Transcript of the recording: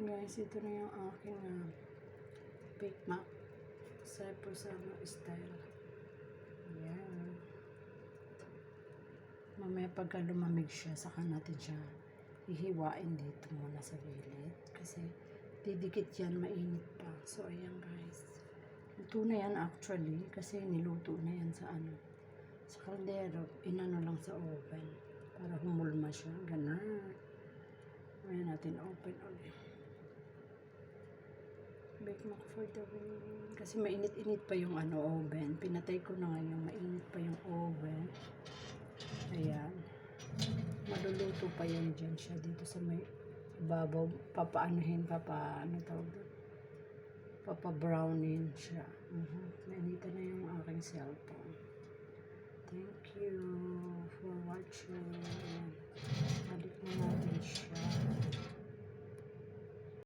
Guys, ito na yung aking Bake Mac Cyprus style. Ayan. Mamaya pagka lumamig siya, saka natin siya hihiwain dito muna sa gilid. Kasi didikit yan, mainit pa. So, ayan guys. Luto na yan actually. Kasi niluto na yan sa sa kaldero. Inano lang sa oven. Para humulma siya. Ganun. Ayan natin open ulit. Bake Mac for the win. Kasi mainit-init pa yung oven. Pinatay ko na ngayon. Mainit pa yung oven. Ayan. Maluluto pa yan dyan siya dito sa may ibabaw. Papaanuhin, papa-brownin siya. Nainitan na yung aking cellphone. Thank you for watching.